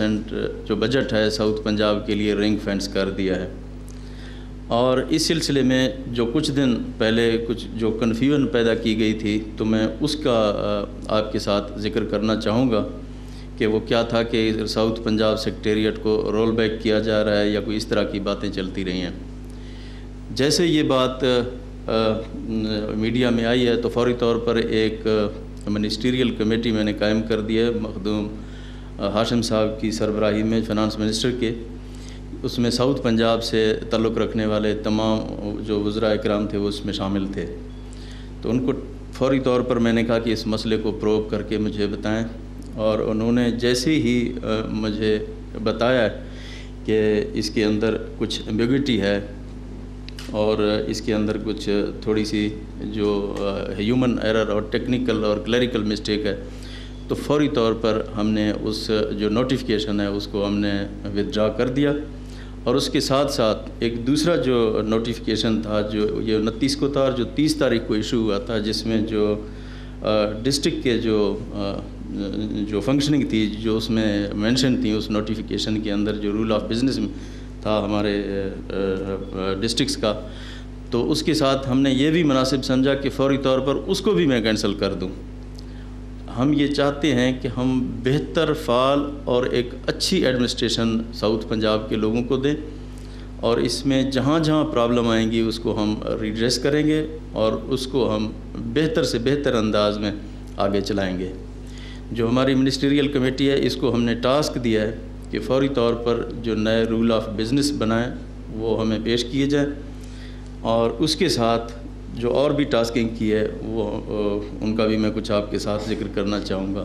جو بجٹ ہے ساؤتھ پنجاب کے لیے رنگ فینس کر دیا ہے، اور اس سلسلے میں جو کچھ دن پہلے کچھ جو کنفیوژن پیدا کی گئی تھی تو میں اس کا آپ کے ساتھ ذکر کرنا چاہوں گا کہ وہ کیا تھا کہ ساؤتھ پنجاب سیکریٹریٹ کو رول بیک کیا جا رہا ہے یا کوئی اس طرح کی باتیں چلتی رہی ہیں۔ جیسے یہ بات میڈیا میں آئی ہے تو فوری طور پر ایک منسٹریل کمیٹی میں نے قائم کر دی ہے مخدوم ہاشم صاحب کی سربراہی میں، فنانس منسٹر کے۔ اس میں ساؤتھ پنجاب سے تعلق رکھنے والے تمام جو وزراء اکرام تھے وہ اس میں شامل تھے، تو ان کو فوری طور پر میں نے کہا کہ اس مسئلے کو پروب کر کے مجھے بتائیں، اور انہوں نے جیسے ہی مجھے بتایا کہ اس کے اندر کچھ ایمبیگوٹی ہے اور اس کے اندر کچھ تھوڑی سی جو ہیومن ایرر اور ٹیکنیکل اور کلیریکل مسٹیک ہے، تو فوری طور پر ہم نے اس جو نوٹیفیکیشن ہے اس کو ہم نے ودرا کر دیا، اور اس کے ساتھ ساتھ ایک دوسرا جو نوٹیفیکیشن تھا جو یہ 29 کو تھا اور جو 30 تاریخ کو ایشو ہوا تھا، جس میں جو ڈسٹرکٹ کے جو فنکشننگ تھی جو اس میں مینشن تھی اس نوٹیفیکیشن کے اندر، جو رول آف بزنس تھا ہمارے ڈسٹرکٹس کا، تو اس کے ساتھ ہم نے یہ بھی مناسب سمجھا کہ فوری طور پر اس کو بھی میں کینسل کر دوں۔ ہم یہ چاہتے ہیں کہ ہم بہتر، فعال اور ایک اچھی ایڈمنسٹریشن ساؤتھ پنجاب کے لوگوں کو دیں، اور اس میں جہاں جہاں پرابلم آئیں گی اس کو ہم ریڈریس کریں گے اور اس کو ہم بہتر سے بہتر انداز میں آگے چلائیں گے۔ جو ہماری منسٹریل کمیٹی ہے اس کو ہم نے ٹاسک دیا ہے کہ فوری طور پر جو نئے رول آف بزنس بنائیں وہ ہمیں پیش کیے جائیں، اور اس کے ساتھ جو اور بھی ٹاسکنگ کی ہے وہ ان کا بھی میں کچھ آپ کے ساتھ ذکر کرنا چاہوں گا۔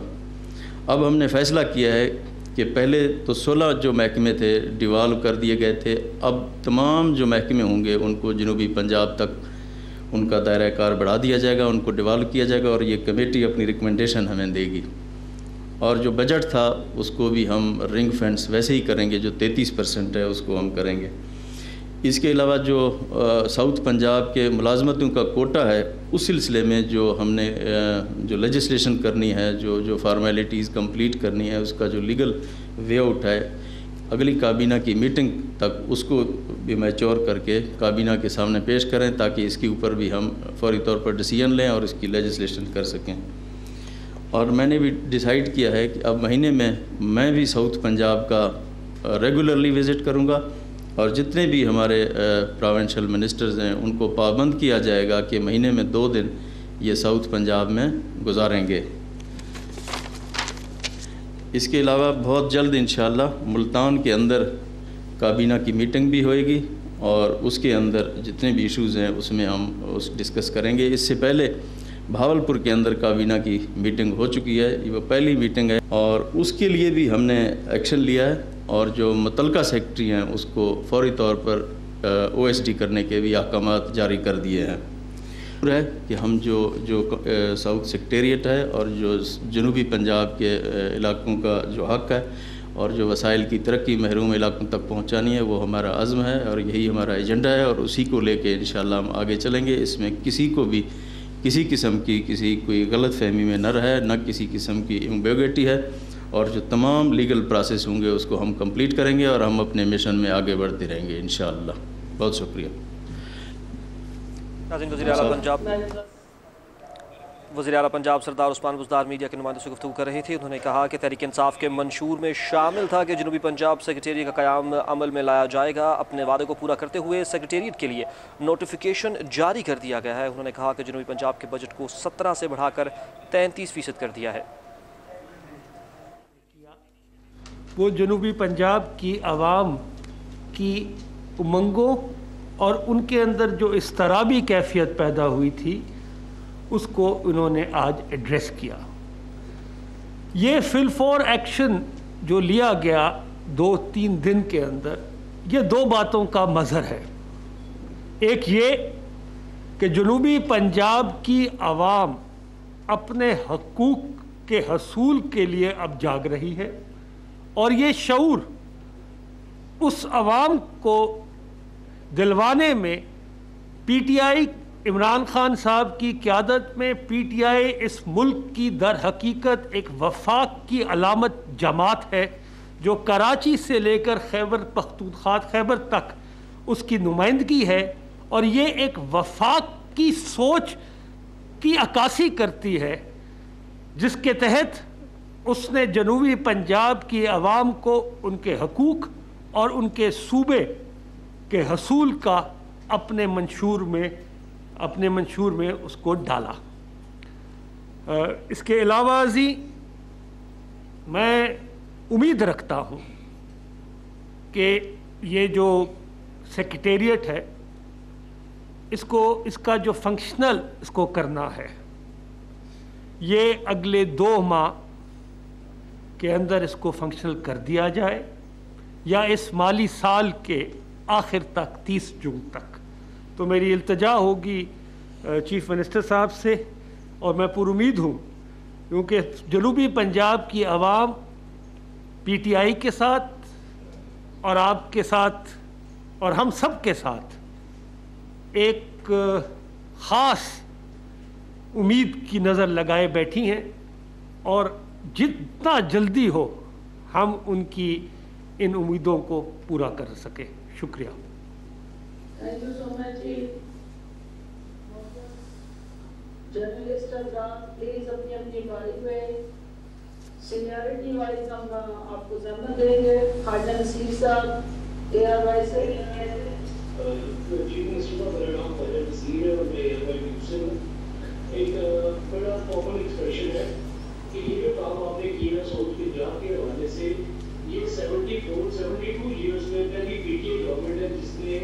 اب ہم نے فیصلہ کیا ہے کہ پہلے تو 16 جو محکمے تھے ڈیوالو کر دیے گئے تھے، اب تمام جو محکمے ہوں گے ان کو جنوبی پنجاب تک ان کا دائرہ کار بڑھا دیا جائے گا، ان کو ڈیوالو کیا جائے گا، اور یہ کمیٹی اپنی ریکمنڈیشن ہمیں دے گی۔ اور جو بجٹ تھا اس کو بھی ہم رنگ فینس ویسے ہی کریں گے، جو 33% ہے اس کو ہم کریں گے۔ اس کے علاوہ جو ساؤتھ پنجاب کے ملازمتوں کا کوٹا ہے اس سلسلے میں جو ہم نے جو لیجسلیشن کرنی ہے، جو فارمیلٹیز کمپلیٹ کرنی ہے، اس کا جو لیگل وے آؤٹ ہے، اگلی کابینہ کی میٹنگ تک اس کو بھی میچور کر کے کابینہ کے سامنے پیش کریں، تاکہ اس کے اوپر بھی ہم فوری طور پر ڈیسیژن لیں اور اس کی لیجسلیشن کر سکیں۔ اور میں نے بھی ڈیسائیڈ کیا ہے کہ اب مہینے میں بھی ساؤتھ پنجاب کا ریگولرلی وزٹ کروں گا، اور جتنے بھی ہمارے پروونشل منسٹرز ہیں ان کو پابند کیا جائے گا کہ مہینے میں 2 دن یہ ساؤتھ پنجاب میں گزاریں گے۔ اس کے علاوہ بہت جلد انشاءاللہ ملتان کے اندر کابینہ کی میٹنگ بھی ہوئے گی، اور اس کے اندر جتنے بھی ایشوز ہیں اس میں ہم ڈسکس کریں گے۔ اس سے پہلے بھاولپور کے اندر کابینہ کی میٹنگ ہو چکی ہے، یہ وہ پہلی میٹنگ ہے، اور اس کے لیے بھی ہم نے ایکشن لیا ہے، اور جو متعلقہ سیکرٹری ہیں اس کو فوری طور پر OSD کرنے کے بھی احکامات جاری کر دیے ہیں۔ ہے کہ ہم جو ساؤتھ سیکریٹریٹ ہے اور جو جنوبی پنجاب کے علاقوں کا جو حق ہے اور جو وسائل کی ترقی محروم علاقوں تک پہنچانی ہے، وہ ہمارا عزم ہے اور یہی ہمارا ایجنڈا ہے، اور اسی کو لے کے انشاءاللہ ہم آگے چلیں گے۔ اس میں کسی کو بھی کسی قسم کی کوئی غلط فہمی میں نہ رہے، نہ کسی قسم کی ایمبیگوٹی ہے، اور جو تمام لیگل پروسیس ہوں گے اس کو ہم کمپلیٹ کریں گے، اور ہم اپنے مشن میں آگے بڑھتے رہیں گے انشاءاللہ۔ بہت شکریہ۔ وزیر اعلیٰ پنجاب سردار عثمان بزدار میڈیا کے نمائندوں سے گفتگو کر رہے تھے۔ انہوں نے کہا کہ تحریک انصاف کے منشور میں شامل تھا کہ جنوبی پنجاب سیکریٹریٹ کا قیام عمل میں لایا جائے گا۔ اپنے وعدے کو پورا کرتے ہوئے سیکریٹریٹ کے لیے نوٹیفیکیشن جاری کر دیا گیا ہے۔ انہوں نے کہا کہ جنوبی پنجاب کے بجٹ کو 17 سے بڑھا کر 33% کر دیا ہے۔ وہ جنوبی پنجاب کی عوام کی امنگوں اور ان کے اندر جو اضطرابی کیفیت پیدا ہوئی تھی اس کو انہوں نے آج ایڈریس کیا۔ یہ فل فور ایکشن جو لیا گیا 2-3 دن کے اندر، یہ 2 باتوں کا مظہر ہے۔ ایک یہ کہ جنوبی پنجاب کی عوام اپنے حقوق کے حصول کے لیے اب جاگ رہی ہے، اور یہ شعور اس عوام کو دلوانے میں P T I Imran Khan صاحب کی قیادت میں پی ٹی آئی اس ملک کی در حقیقت ایک وفاق کی علامت جماعت ہے جو کراچی سے لے کر خیبر پختونخوا خیبر تک اس کی نمائندگی ہے، اور یہ ایک وفاق کی سوچ کی عکاسی کرتی ہے جس کے تحت اس نے جنوبی پنجاب کی عوام کو ان کے حقوق اور ان کے صوبے کے حصول کا اپنے منشور میں اس کو ڈالا۔ اس کے علاوہ ازیں میں امید رکھتا ہوں کہ یہ جو سیکریٹریٹ ہے اس کا جو فنکشنل اس کو کرنا ہے، یہ اگلے 2 ماہ کے اندر اس کو فنکشنل کر دیا جائے، یا اس مالی سال کے آخر تک 30 جون تک۔ تو میری التجا ہوگی چیف منسٹر صاحب سے، اور میں پر امید ہوں کیونکہ جنوبی پنجاب کی عوام پی ٹی آئی کے ساتھ اور آپ کے ساتھ اور ہم سب کے ساتھ ایک خاص امید کی نظر لگائے بیٹھی ہیں، اور جتنا جلدی ہو ہم ان امیدوں کو پورا کر سکیں۔ شکریہ۔ Thank you so much, Chief. Journalist حضرات پلیز اپنی باری پہ سینیورٹی وائز ہم آپ کو زحمت دیں گے۔ خواجہ نصیر صاحب ARY سے۔ چیف منسٹر کا میرا نام خواجہ نصیر ہے اور میں ARY سے ہوں۔ ایک بڑا کامن ایکسپریشن ہے کہ یہ جو کام آپ نے کیا ساؤتھ پنجاب کے حوالے سے، یہ 72 ایئرس میں پہلی PTI گورنمنٹ ہے جس نے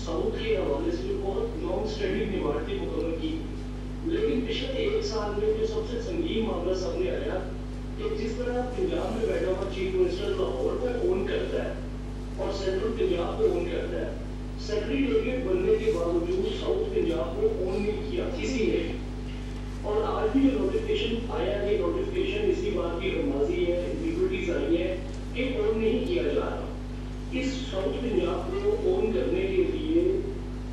ساؤتھ کے حوالے سے جو بہت لانگ اسٹینڈنگ عمارتیں مکمل کی، لیکن پچھلے 1 سال میں جو سب سے سنگین معاملہ سامنے آیا کہ جس طرح پنجاب میں بیٹھا ہوا چیف منسٹر لاہور پہ اون کرتا ہے اور سینٹرل پنجاب پہ اون کرتا ہے، سیکریٹریٹ بننے کے باوجود ساؤتھ پنجاب کو اون نہیں کیا کسی نے۔ اور آج بھی جو نوٹیفکیشن آیا ہے، نوٹیفکیشن اسی بات کی رمازی ہے، ایمبیگوٹیز آئی ہیں کہ اون نہیں کیا جا رہا۔ اس ساؤتھ پنجاب کو اون کرنے کے لیے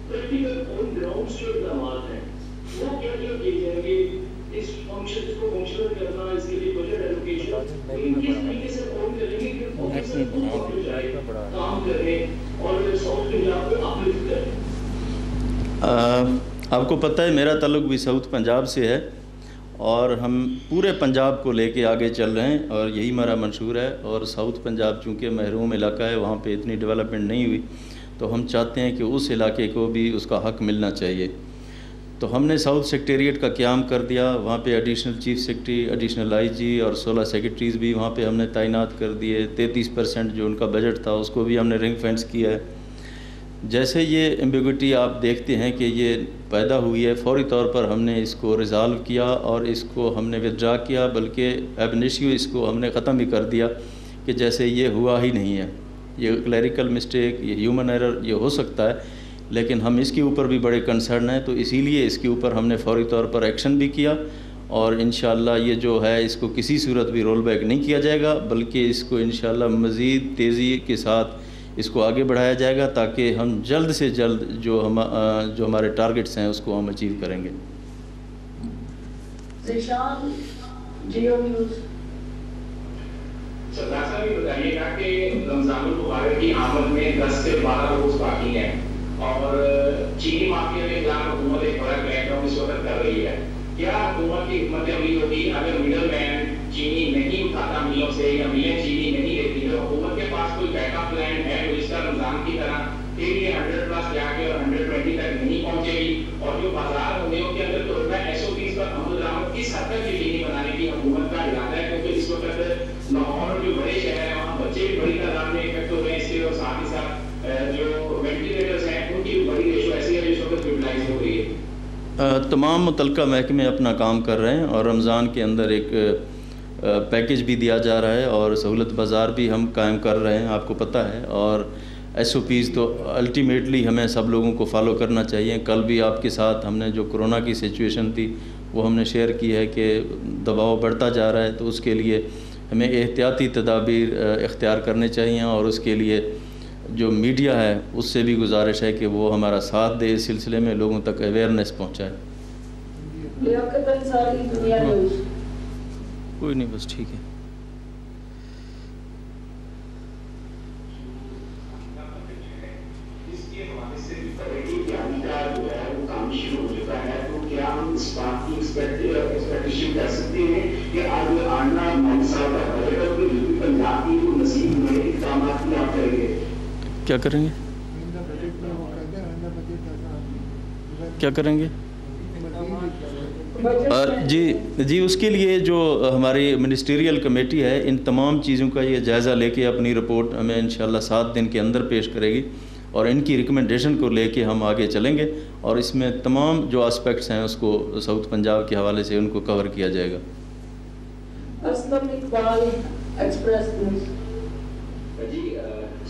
پریکٹیکل اون گراؤنڈ جو اقدامات ہیں وہ کیا کیے جائیں گے؟ اس فنکشن کو فنکشنل کرنا، اس کے لیے بجٹ ایلوکیشن، کس طریقے سے اون کریں گے کہ آفیسر خود ہو جائے، کام کریں اور ساؤتھ پنجاب کو اپلفٹ کریں۔ آپ کو پتہ ہے میرا تعلق بھی ساؤتھ پنجاب سے ہے، اور ہم پورے پنجاب کو لے کے آگے چل رہے ہیں، اور یہی ہمارا منشور ہے۔ اور ساؤتھ پنجاب چونکہ محروم علاقہ ہے، وہاں پہ اتنی ڈیولپمنٹ نہیں ہوئی، تو ہم چاہتے ہیں کہ اس علاقے کو بھی اس کا حق ملنا چاہیے۔ تو ہم نے ساؤتھ سیکریٹریٹ کا قیام کر دیا، وہاں پہ additional chief secretary, additional IG اور 16 سیکرٹریز بھی وہاں پہ ہم نے تعینات کر دیے۔ 33% جو ان کا بجٹ تھا اس کو بھی ہم نے رنگ فینس کیا ہے۔ جیسے یہ ایمبیگوٹی آپ دیکھتے ہیں کہ یہ پیدا ہوئی ہے، فوری طور پر ہم نے اس کو ریزالو کیا اور اس کو ہم نے ودرا کیا، بلکہ ایب انیشیو اس کو ہم نے ختم بھی کر دیا کہ جیسے یہ ہوا ہی نہیں ہے۔ یہ کلیریکل مسٹیک، یہ ہیومن ایرر یہ ہو سکتا ہے، لیکن ہم اس کے اوپر بھی بڑے کنسرن ہیں، تو اسی لیے اس کے اوپر ہم نے فوری طور پر ایکشن بھی کیا، اور انشاءاللہ یہ جو ہے اس کو کسی صورت بھی رول بیک نہیں کیا جائے گا، بلکہ اس کو انشاءاللہ مزید تیزی کے ساتھ اس کو آگے بڑھایا جائے گا، تاکہ ہم جلد سے جلد جو ہمارے ٹارگٹس ہیں اس کو ہم اچیو کریں گے۔ ذیشان جیو نیوز۔ سردار صاحب یہ بتائیے گا کہ رمضان المبارک کی آمد میں 10 سے 12 روز باقی ہیں، اور چینی مافیا کے خلاف حکومت ایک بڑا کریک ڈاؤن اس وقت کر رہی ہے۔ کیا حکومت کی حکمت عملی ہوگی اگر مڈل مین چینی نہیں اٹھاتا ملوں سے، یا ملیں چینی نہیں لیتی، تو حکومت کے پاس کوئی بیک اپ پلان ہے گزشتہ رمضان کی طرح پھر یہ 100+ جا کے اور 120 تک نہیں پہنچے گی؟ اور جو بازار منڈیوں کے اندر کورونا SOPs پر عمل درآمد کس حد تک یقینی بنانے کی حکومت کا ارادہ ہے؟ کیونکہ اس وقت لاہور جو بڑے شہر ہیں وہاں بچے بھی بڑی تعداد میں افیکٹ ہو رہے ہیں اس کے، اور ساتھ ہی ساتھ جو وینٹیلیٹرز ہیں ان کی بڑی ریشو ایسی ہے جو اس وقت یوٹیلائز ہو رہی ہے۔ تمام متعلقہ محکمے اپنا کام کر رہے ہیں، اور رمضان کے اندر ایک پیکیج بھی دیا جا رہا ہے، اور سہولت بازار بھی ہم قائم کر رہے ہیں، آپ کو پتہ ہے۔ اور SOPs تو الٹیمیٹلی ہمیں سب لوگوں کو فالو کرنا چاہیے۔ کل بھی آپ کے ساتھ ہم نے جو کرونا کی سچویشن تھی وہ ہم نے شیئر کی ہے کہ دباؤ بڑھتا جا رہا ہے، تو اس کے لیے ہمیں احتیاطی تدابیر اختیار کرنے چاہیے، اور اس کے لیے جو میڈیا ہے اس سے بھی گزارش ہے کہ وہ ہمارا ساتھ دے، اس سلسلے میں لوگوں تک اویئرنیس پہنچائے۔ لیاقت انصاری دنیا نیوز۔ کوئی نہیں، بس ٹھیک ہے۔ سے بھی پڑے گی پیاری کا جو ہے وہ کام شروع ہو چکا ہے, تو کیا ہم اس بات کی ایکسپیکٹیشن کر سکتے ہیں کہ اب آنا 9 سال کا بجٹ اور جنوبی پنجاب کی وہ نصیب میں اقدامات کی آپ کریں گے؟ کیا کریں گے؟ کیا کریں گے؟ جی اس کے لیے جو ہماری منسٹریل کمیٹی ہے ان تمام چیزوں کا یہ جائزہ لے کے اپنی رپورٹ ہمیں انشاءاللہ 7 دن کے اندر پیش کرے گی, اور ان کی ریکمنڈیشن کو لے کے ہم آگے چلیں گے, اور اس میں تمام جو آسپیکٹس ہیں اس کو ساؤتھ پنجاب کے حوالے سے ان کو کور کیا جائے گا. Aslam Iqbal express news. جی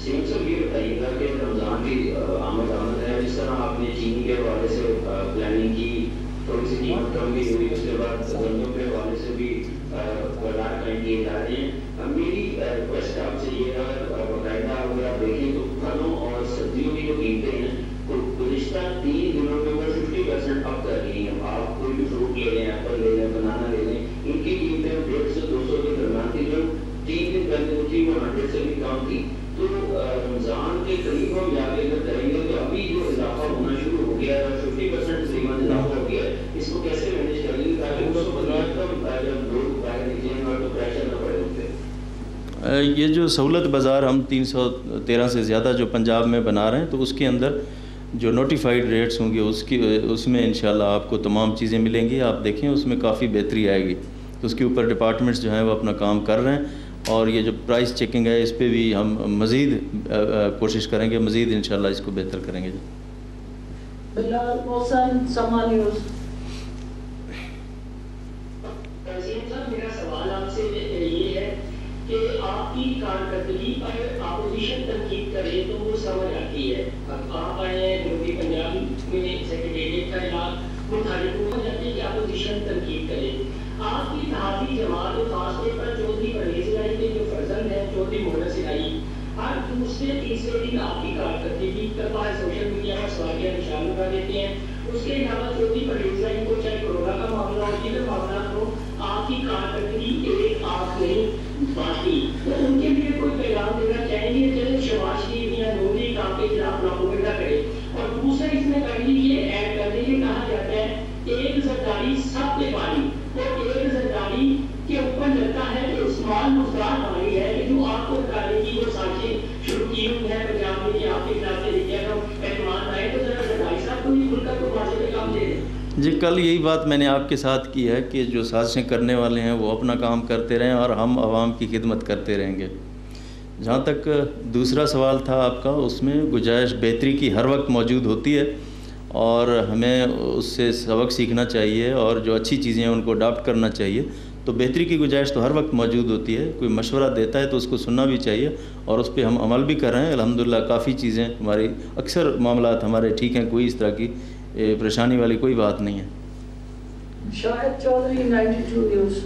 سیم صاحب یہ بتائیے گا کہ رمضان کی آمد ہے, جس طرح آپ نے چینی کے حوالے سے پلاننگ کی, تھوڑی سی قیمت کم بھی ہوئی, اس کے بعد سبزیوں کے حوالے سے بھی بازار قائم کیے جا رہے ہیں. میری ریکویسٹ آپ سے یہ ہے, باقاعدہ اگر آپ دیکھیں تو پھلوں اور سبزیوں کی جو قیمتیں ہیں وہ گزشتہ 3 دنوں میں 50% اپ کر رہی ہیں. آپ کوئی بھی فروٹ لے لیں, ایپل لے لیں, بنانا لے لیں, ان کی قیمتیں 150 سے 200 کے درمیان تھی, جو 3 دن پہلے تھی وہ 100 سے بھی کم تھی. تو رمضان کے قریب ہم جا کے اگر کریں گے تو ابھی جو اضافہ ہونا شروع ہو گیا ہے, 50% تقریباً اضافہ ہو گیا ہے, اس کو کیسے مینیج کریں گے تاکہ اس کو بنیاد کم جب لوگ باہر نکلیں گے تو پریشر نہ پڑے ان پہ؟ یہ جو سہولت بازار ہم 313 سے زیادہ جو پنجاب میں بنا رہے ہیں, تو اس کے اندر جو نوٹیفائڈ ریٹس ہوں گے اس میں انشاءاللہ آپ کو تمام چیزیں ملیں گی. آپ دیکھیں اس میں کافی بہتری آئے گی. اس کے اوپر ڈپارٹمنٹس جو ہیں وہ اپنا کام کر رہے ہیں, اور یہ جو پرائس چیکنگ ہے اس پہ بھی ہم مزید کوشش کریں گے, مزید انشاءاللہ اس کو بہتر کریں گے. بلال محسن سما نیوز. میرا سوال آپ سے یہ ہے کہ آپ کی کارکردگی پر اپوزیشن تنقید کرے تو وہ سمجھ آتی ہے. آپ آئے ہیں جنوبی پنجاب میں سیکریٹریٹ کا علاق متحرک ہو جاتی ہے کہ اپوزیشن تنقید کرے. آپ کی اتحادی جماعت خاص طور پر چودھری پرویز الہی کے جو فرزند ہیں چودھری مونس الہی, ہر دوسرے تیسرے دن آپ کی کارکردگی کرتا ہے, سوشل میڈیا پر سوالیہ نشان لگا دیتے ہیں. اس کے علاوہ چودھری پرویز الہی کو چاہے کورونا کا معاملہ ہو, دیگر معاملات ہو, آپ کی کارکردگی ایک آنکھ نہیں باقی. تو ان کے لیے کوئی پیغام دینا چاہیں گے چلے شہباز شریف یا نور لیگ آپ کے خلاف پروپیگنڈا کرے. اور دوسرا اس میں کہیں یہ ایڈ کرنے کے کہا جاتا ہے ایک زرداری سب پہ پانی, اور ایک زرداری کے اوپر لگتا ہے کہ عثمان مزدار پانی ہے کہ جو آپ کو بتانے کی وہ سازشیں شروع کی ہوئی ہیں پنجاب میں کہ آپ کے خلاف سے لکھے ہم اعتماد آئے, تو ذرا زرداری صاحب کو بھی کھل کر تو واضح پہ کام دے دیں. جی کل یہی بات میں نے آپ کے ساتھ کی ہے کہ جو سازشیں کرنے والے ہیں وہ اپنا کام کرتے رہیں, اور ہم عوام کی خدمت کرتے رہیں گے. جہاں تک دوسرا سوال تھا آپ کا, اس میں گنجائش بہتری کی ہر وقت موجود ہوتی ہے, اور ہمیں اس سے سبق سیکھنا چاہیے, اور جو اچھی چیزیں ہیں ان کو اڈاپٹ کرنا چاہیے. تو بہتری کی گنجائش تو ہر وقت موجود ہوتی ہے. کوئی مشورہ دیتا ہے تو اس کو سننا بھی چاہیے, اور اس پہ ہم عمل بھی کر رہے ہیں. الحمدللہ کافی چیزیں ہماری, اکثر معاملات ہمارے ٹھیک ہیں, کوئی اس طرح کی پریشانی والی کوئی بات نہیں ہے. شاہد چودھری 92 نیوز.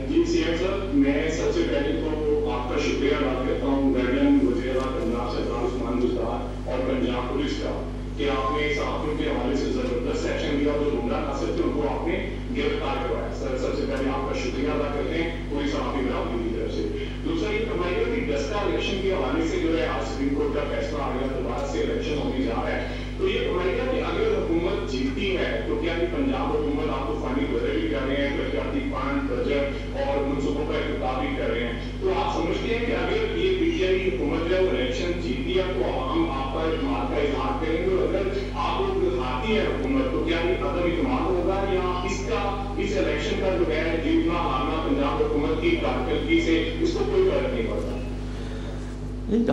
جی سی ایم صاحب, میں سب سے پہلے تو آپ کا شکریہ ادا کرتا ہوں گورنر وزیر اعلیٰ پنجاب سردار عثمان بزدار اور پنجاب پولیس کا کہ آپ نے صحافیوں کے حوالے سے زبردست ایکشن لیا, جو گمراہ ناصر تھے ان کو آپ نے گرفتار کروایا. سر سب سے پہلے آپ کا شکریہ ادا کرتے ہیں پوری صحافی برادری کی طرف سے. دوسرا یہ فرمائیے کہ دستہ الیکشن کے حوالے سے جو ہے آج سپریم کورٹ کا فیصلہ آ گیا, دوبارہ سے الیکشن ہونے جا رہا ہے, تو یہ فرمائیے کہ اگر حکومت جیتتی ہے تو کیا یہ پنجاب حکومت آپ کو فانی بدل بھی کر رہے ہیں, ترقیاتی فنڈ بجٹ اور منصوبوں کا افتتاح بھی کر رہے ہیں, تو آپ سمجھتے ہیں کہ اگر یہ پی ٹی آئی حکومت جو ہے وہ الیکشن جیتتی ہے تو ہم آپ کا اعتماد کا اظہار کریں گے, اور اگر آپ کو ہارتی ہے حکومت تو کیا یہ عدم اعتماد ہوگا, یا اس الیکشن کا جو ہے جیتنا ہارنا پنجاب حکومت کی کارکردگی سے اس کو کوئی فرق نہیں پڑتا؟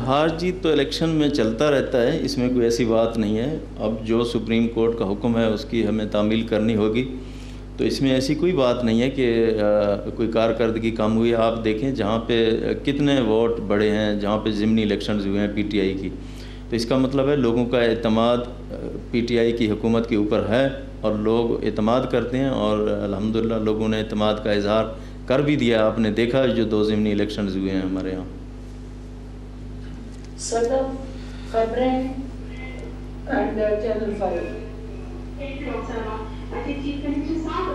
ہار جیت تو الیکشن میں چلتا رہتا ہے, اس میں کوئی ایسی بات نہیں ہے. اب جو سپریم کورٹ کا حکم ہے اس کی ہمیں تعمیل کرنی ہوگی, تو اس میں ایسی کوئی بات نہیں ہے کہ کوئی کارکردگی کم ہوئی. آپ دیکھیں جہاں پہ کتنے ووٹ بڑے ہیں, جہاں پہ ضمنی الیکشنز ہوئے ہیں پی ٹی آئی کی, تو اس کا مطلب ہے لوگوں کا اعتماد پی ٹی آئی کی حکومت کے اوپر ہے, اور لوگ اعتماد کرتے ہیں, اور الحمدللہ لوگوں نے اعتماد کا اظہار کر بھی دیا. آپ نے دیکھا جو 2 ضمنی الیکشنز ہوئے ہیں ہمارے یہاں. صدف خبریں اینڈ چینل 5. اچھا چیف منسٹر صاحب,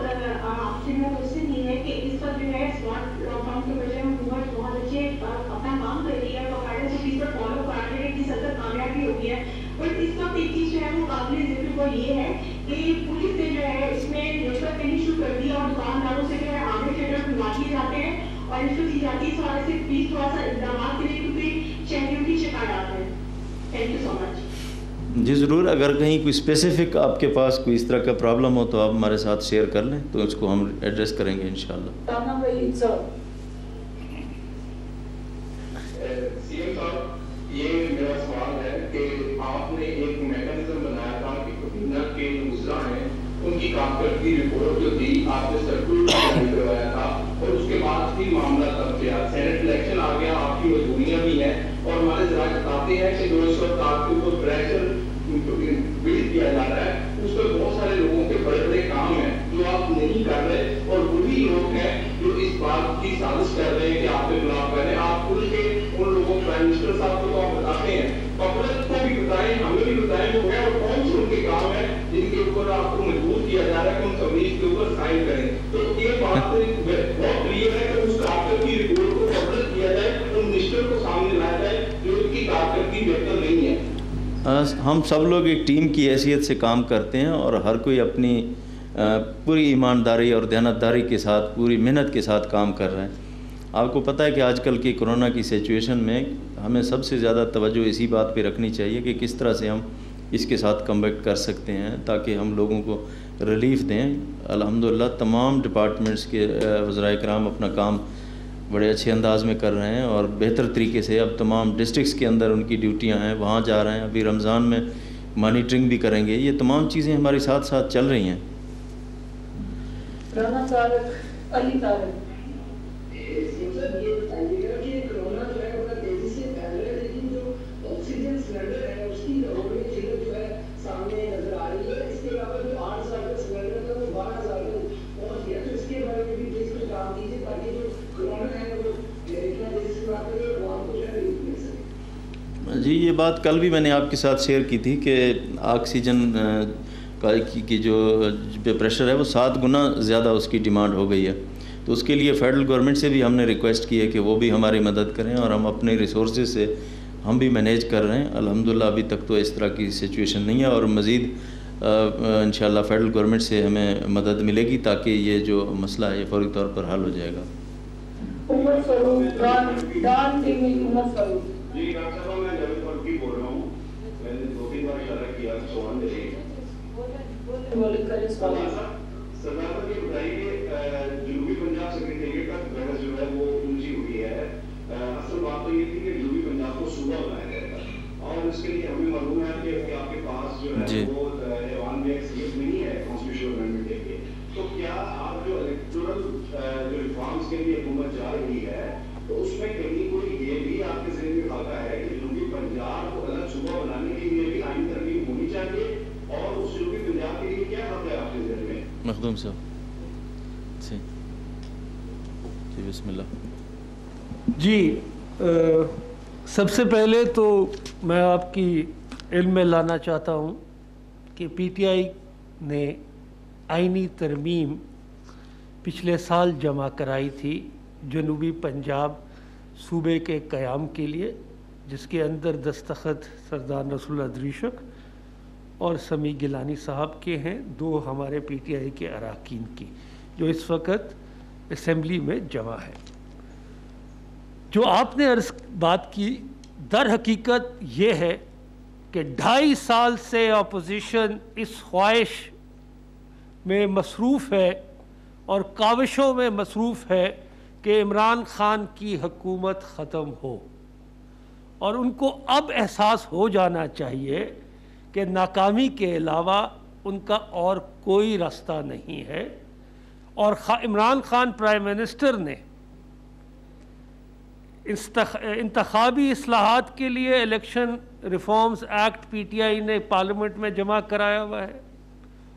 آپ سے میرا کوشچن یہ ہے کہ اس وقت جو ہے اسمارٹ لاک ڈاؤن کی وجہ سے حکومت بہت اچھے اپنا کام کر رہی ہے, اور باقاعدہ سے اس پر فالو کر رہی ہے کہ سطح کامیابی ہوئی ہے. بٹ اس وقت ایک چیز جو ہے وہ قابل ذکر وہ یہ ہے کہ پولیس نے جو ہے اس میں رشوت دینی شروع کر دی اور دکانداروں سے جو ہے آگے ٹینڈر کھلوا دیے جاتے ہیں اور رشوت دی جاتی ہے. اس حوالے سے پلیز تھوڑا سا اقدامات کریں کیونکہ شہریوں کی شکایات ہیں. تھینک یو سو مچ. جی ضرور، اگر کہیں کوئی اسپیسیفک آپ کے پاس کوئی اس طرح کا پرابلم ہو تو آپ ہمارے ساتھ شیئر کر لیں تو اس کو ہم ایڈریس کریں گے انشاءاللہ. سی ایم صاحب، یہ میرا سوال ہے کہ آپ نے ایک میکانزم بنایا تھا کہ کابینہ کے وزراء ہیں ان کی کارکردگی رپورٹ جو تھی آپ نے سرکولر جاری کروایا تھا اور اس کے بعد بھی معاملہ تب کیا سینٹ الیکشن آ گیا، آپ کی مجبوریاں بھی ہیں اور ہمارے ذرائع بتاتے ہیں کہ جو اس وقت آپ کے اوپر پریشر بلڈ کیا جا رہا ہے اس پہ بہت سارے لوگوں کے بڑے بڑے کام ہیں جو آپ نہیں کر رہے اور وہی لوگ ہیں جو اس بات کی سازش کر رہے ہیں کہ آپ کے خلاف کریں. آپ کھل کے ان لوگوں پرائم منسٹر صاحب کو تو آپ بتاتے ہیں، پبلک کو بھی بتائیں، ہمیں بھی بتائیں وہ ہے اور کون سے ان کے کام ہیں جن کے اوپر آپ کو مجبور کیا جا رہا ہے کہ ان تمریز کے اوپر سائن کریں. تو یہ بات بہت کلیئر ہے کہ اس کارکردگی رپورٹ کو پبلک کیا جائے، ان منسٹر کو سامنے لایا جائے جو ان کی کارکردگی بہتر نہیں ہے. ہم سب لوگ ایک ٹیم کی حیثیت سے کام کرتے ہیں اور ہر کوئی اپنی پوری ایمانداری اور دیانتداری کے ساتھ پوری محنت کے ساتھ کام کر رہے ہیں. آپ کو پتہ ہے کہ آج کل کی کرونا کی سچویشن میں ہمیں سب سے زیادہ توجہ اسی بات پہ رکھنی چاہیے کہ کس طرح سے ہم اس کے ساتھ کمبیٹ کر سکتے ہیں تاکہ ہم لوگوں کو ریلیف دیں. الحمدللہ تمام ڈپارٹمنٹس کے وزرائے کرام اپنا کام بڑے اچھے انداز میں کر رہے ہیں اور بہتر طریقے سے اب تمام ڈسٹرکس کے اندر ان کی ڈیوٹیاں ہیں، وہاں جا رہے ہیں. ابھی رمضان میں مانیٹرنگ بھی کریں گے. یہ تمام چیزیں ہمارے ساتھ ساتھ چل رہی ہیں. رانا طارق علی طارق. یہ بتائیے گا کہ کرونا جو ہے بڑا تیزی سے پھیل رہا ہے لیکن جو آکسیجن سلنڈر ہے اس کی ضروری قلت جو ہے سامنے نظر آ رہی ہے. اس کے علاوہ جو 8,000 کا سلنڈر تھا وہ 12,000 تک پہنچ گیا. تو اس کے بارے میں بھی پلیز کچھ کام کیجیے تاکہ جو کرونا ہے وہ اتنا تیزی سے بات کرے عوام کو جو ہے ریلیف مل سکے. جی یہ بات کل بھی میں نے آپ کے ساتھ شیئر کی تھی کہ آکسیجن کی جو پریشر ہے وہ 7 گنا زیادہ اس کی ڈیمانڈ ہو گئی ہے. تو اس کے لیے فیڈرل گورنمنٹ سے بھی ہم نے ریکویسٹ کی ہے کہ وہ بھی ہماری مدد کریں اور ہم اپنے ریسورسز سے ہم بھی مینیج کر رہے ہیں. الحمدللہ ابھی تک تو اس طرح کی سچویشن نہیں ہے اور مزید انشاءاللہ فیڈرل گورنمنٹ سے ہمیں مدد ملے گی تاکہ یہ جو مسئلہ ہے یہ فوری طور پر حل ہو جائے گا. عمر فاروق ڈان ٹی وی. عمر فاروق. جی ڈاکٹر صاحب میں جاوید فاروقی بول رہا ہوں. میں نے 2-3 بار اشارہ کیا سوال دے سردار یہ بتائیے جنوبی پنجاب سیکریٹریٹ کا بحث جو ہے وہ الجھی ہوئی ہے. اصل بات تو یہ تھی کہ جنوبی پنجاب کو صوبہ بنایا جائے گا اور اس کے لیے ہمیں معلوم ہے کہ آپ کے پاس جو ہے وہ ایوان میں ایک سیٹ نہیں ہے کانسٹیٹیوشنل امینڈمنٹ کے لیے. تو کیا آپ جو الیکٹورل جو ریفارمس کے لیے حکومت جا رہی ہے تو اس میں کہیں کوئی یہ بھی آپ کے ذہن میں آتا ہے کہ جنوبی پنجاب کو الگ صوبہ بنانے کے لیے بھی آئین ترمیم ہونی چاہیے اور اس جنوبی پنجاب کے لیے کیا خط ہے آپ کے ذہن میں؟ مخدوم صاحب جی بسم اللہ. جی سب سے پہلے تو میں آپ کی علم میں لانا چاہتا ہوں کہ پی ٹی آئی نے آئینی ترمیم پچھلے سال جمع کرائی تھی جنوبی پنجاب صوبے کے قیام کے لیے، جس کے اندر دستخط سردار رسول اللہ دریشک اور سمیع گیلانی صاحب کے ہیں، 2 ہمارے پی ٹی آئی کے اراکین کی، جو اس وقت اسمبلی میں جمع ہے. جو آپ نے بات کی در حقیقت یہ ہے کہ 2.5 سال سے اپوزیشن اس خواہش میں مصروف ہے اور کاوشوں میں مصروف ہے کہ عمران خان کی حکومت ختم ہو، اور ان کو اب احساس ہو جانا چاہیے کہ ناکامی کے علاوہ ان کا اور کوئی راستہ نہیں ہے. اور عمران خان پرائم منسٹر نے انتخابی اصلاحات کے لیے election reforms act P T I نے پارلیمنٹ میں جمع کرایا ہوا ہے.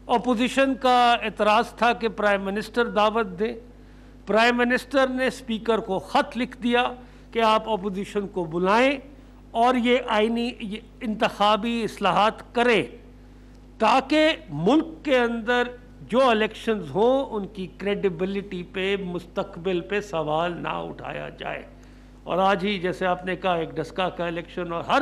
اپوزیشن کا اعتراض تھا کہ پرائم منسٹر دعوت دیں. پرائم منسٹر نے اسپیکر کو خط لکھ دیا کہ آپ اپوزیشن کو بلائیں اور یہ آئینی انتخابی اصلاحات کریں تاکہ ملک کے اندر جو الیکشنز ہوں ان کی کریڈیبلٹی پہ مستقبل پہ سوال نہ اٹھایا جائے. اور آج ہی جیسے آپ نے کہا ایک ڈسکا کا الیکشن اور ہر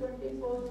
24